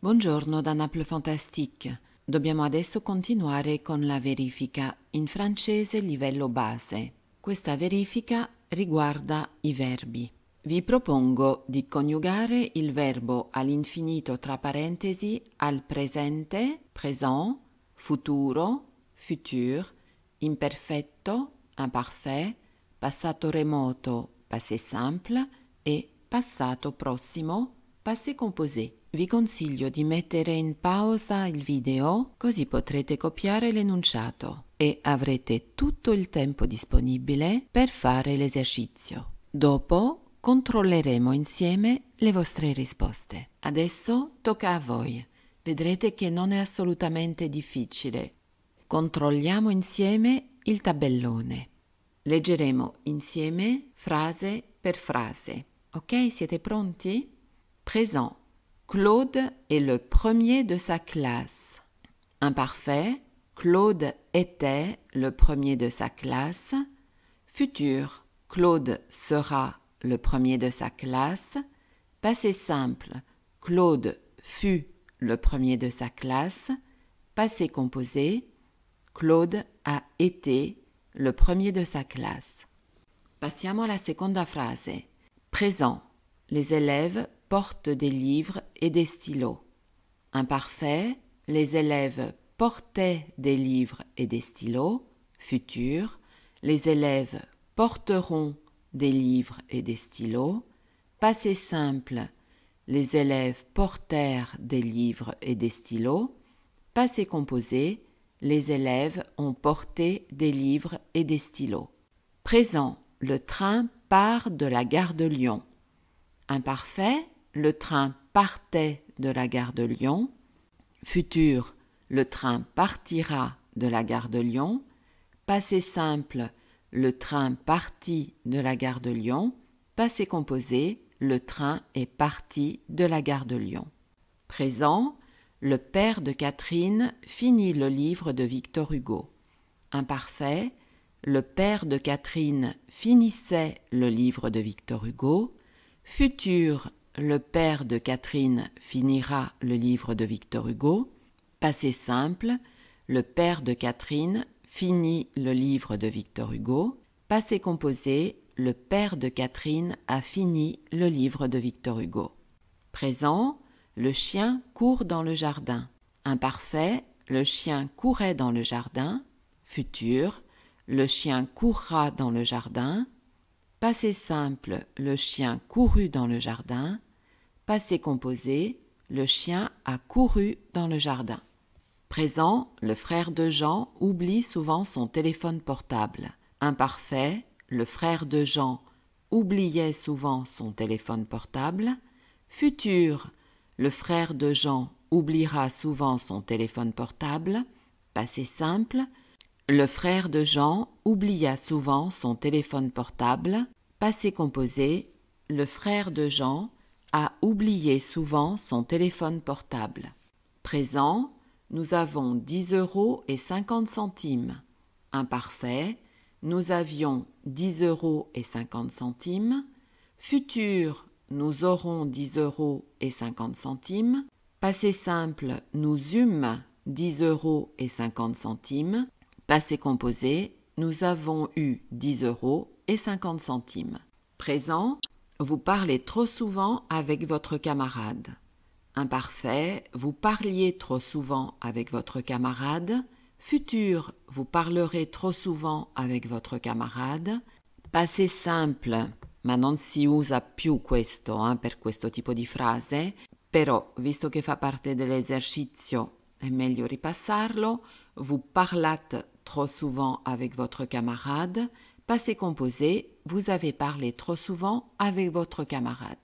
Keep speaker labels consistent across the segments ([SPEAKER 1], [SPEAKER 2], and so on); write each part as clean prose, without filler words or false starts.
[SPEAKER 1] Buongiorno da Naples Fantastique. Dobbiamo adesso continuare con la verifica in francese livello base. Questa verifica riguarda i verbi. Vi propongo di coniugare il verbo all'infinito tra parentesi al presente, présent, futuro, futur, imperfetto, imparfait, passato remoto, passé simple e passato prossimo, passé composé. Vi consiglio di mettere in pausa il video così potrete copiare l'enunciato e avrete tutto il tempo disponibile per fare l'esercizio. Dopo controlleremo insieme le vostre risposte. Adesso tocca a voi. Vedrete che non è assolutamente difficile. Controlliamo insieme il tabellone. Leggeremo insieme frase per frase. Ok, siete pronti? Présent. Claude est le premier de sa classe. Imparfait. Claude était le premier de sa classe. Futur. Claude sera le premier de sa classe. Passé simple. Claude fut le premier de sa classe. Passé composé. Claude a été le premier de sa classe. Passiamo alla seconda frase. Présent. Les élèves portent des livres et des stylos. Imparfait. Les élèves portaient des livres et des stylos. Futur. Les élèves porteront des livres et des stylos. Passé simple. Les élèves portèrent des livres et des stylos. Passé composé. Les élèves ont porté des livres et des stylos. Présent. Le train part de la gare de Lyon. Imparfait. Le train partait de la gare de Lyon. Futur. Le train partira de la gare de Lyon. Passé simple. Le train partit de la gare de Lyon. Passé composé. Le train est parti de la gare de Lyon. Présent. Le père de Catherine finit le livre de Victor Hugo. Imparfait. Le père de Catherine finissait le livre de Victor Hugo. Futur. Le père de Catherine finira le livre de Victor Hugo. Passé simple. Le père de Catherine finit le livre de Victor Hugo. Passé composé. Le père de Catherine a fini le livre de Victor Hugo. Présent. Le chien court dans le jardin. Imparfait. Le chien courait dans le jardin. Futur. Le chien courra dans le jardin. Passé simple. Le chien courut dans le jardin. Passé composé. Le chien a couru dans le jardin. Présent. Le frère de Jean oublie souvent son téléphone portable. Imparfait. Le frère de Jean oubliait souvent son téléphone portable. Futur. Le frère de Jean oubliera souvent son téléphone portable. Passé simple. Le frère de Jean oublia souvent son téléphone portable. Passé composé. Le frère de Jean a oublié souvent son téléphone portable. Présent. Nous avons 10 € et 50 centimes. Imparfait. Nous avions 10 € et 50 centimes. Futur. Nous aurons 10 € et 50 centimes. Passé simple. Nous eûmes 10 € et 50 centimes. Passé composé. Nous avons eu 10 € et 50 centimes. Présent. Vous parlez trop souvent avec votre camarade. Imparfait. Vous parliez trop souvent avec votre camarade. Futur. Vous parlerez trop souvent avec votre camarade. Passé simple. Ma non si usa più questo per questo tipo di frase, però visto che fa parte dell'esercizio è meglio ripassarlo. Vous parlâtes trop souvent avec votre camarade. Passé composé. Vous avez parlé trop souvent avec votre camarade.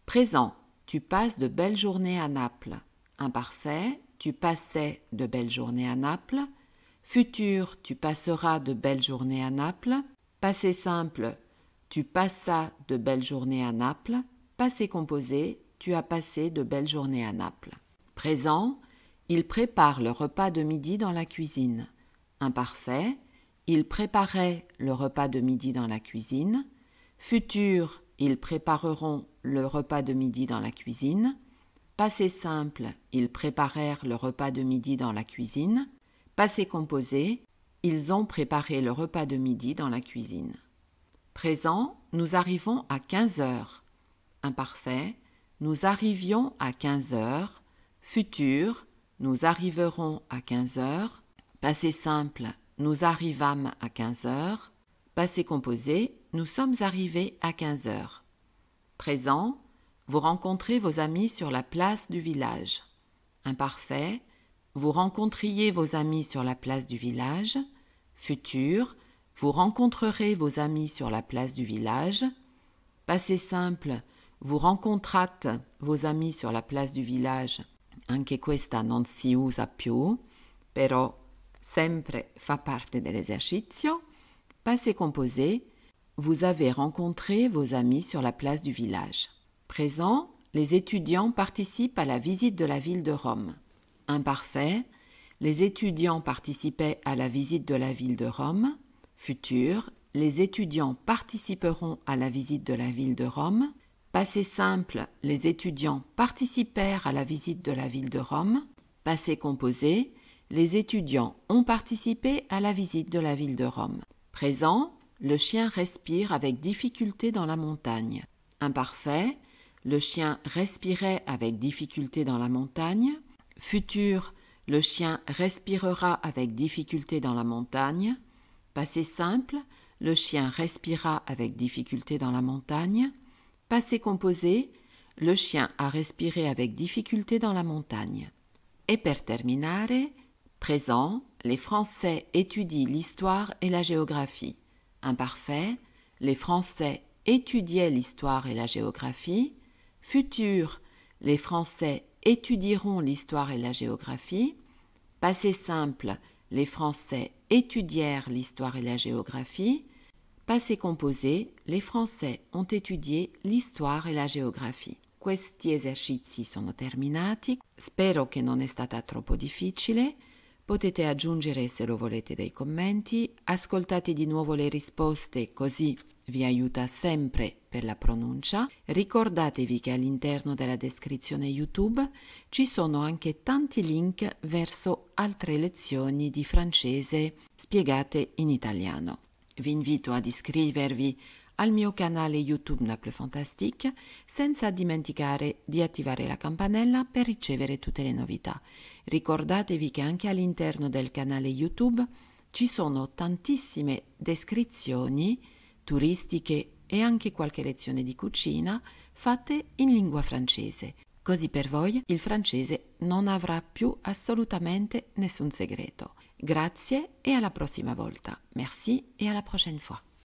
[SPEAKER 1] Présent. Tu passes de belles journées à Naples. Imparfait. Tu passais de belles journées à Naples. Futur. Tu passeras de belles journées à Naples. Passé simple. Tu passas de belles journées à Naples. Passé composé. Tu as passé de belles journées à Naples. Présent. Il prépare le repas de midi dans la cuisine. Imparfait. Ils préparaient le repas de midi dans la cuisine. Futur. Ils prépareront le repas de midi dans la cuisine. Passé simple, ils préparèrent le repas de midi dans la cuisine. Passé composé, ils ont préparé le repas de midi dans la cuisine. Présent, nous arrivons à 15 heures. Imparfait, nous arrivions à 15 heures. Futur, nous arriverons à 15 heures. Passé simple, nous arrivâmes à 15 heures. Passé composé, nous sommes arrivés à 15 heures. Présent, vous rencontrez vos amis sur la place du village. Imparfait, vous rencontriez vos amis sur la place du village. Futur, vous rencontrerez vos amis sur la place du village. Passé simple, vous rencontrate vos amis sur la place du village. Anche questa non si usa più, però sempre fa parte dell'esercizio. Passé composé, vous avez rencontré vos amis sur la place du village. Présent, les étudiants participent à la visite de la ville de Rome. Imparfait, les étudiants participaient à la visite de la ville de Rome. Futur, les étudiants participeront à la visite de la ville de Rome. Passé simple, les étudiants participèrent à la visite de la ville de Rome. Passé composé, les étudiants ont participé à la visite de la ville de Rome. Présent, le chien respire avec difficulté dans la montagne. Imparfait, le chien respirait avec difficulté dans la montagne. Futur, le chien respirera avec difficulté dans la montagne. Passé simple, le chien respira avec difficulté dans la montagne. Passé composé, le chien a respiré avec difficulté dans la montagne. Et per terminare, présent, les Français étudient l'histoire et la géographie. Imparfait, les Français étudiaient l'histoire et la géographie. Futur, les Français étudieront l'histoire et la géographie. Passé simple, les Français étudièrent l'histoire et la géographie. Passé composé, les Français ont étudié l'histoire et la géographie. Questi esercizi sono terminati. Spero che non è stata troppo difficile. Potete aggiungere, se lo volete, dei commenti. Ascoltate di nuovo le risposte, così vi aiuta sempre per la pronuncia. Ricordatevi che all'interno della descrizione YouTube ci sono anche tanti link verso altre lezioni di francese spiegate in italiano. Vi invito ad iscrivervi al mio canale YouTube Naples Fantastique, senza dimenticare di attivare la campanella per ricevere tutte le novità. Ricordatevi che anche all'interno del canale YouTube ci sono tantissime descrizioni turistiche e anche qualche lezione di cucina fatte in lingua francese. Così per voi il francese non avrà più assolutamente nessun segreto. Grazie e alla prossima volta. Merci et à la prochaine fois.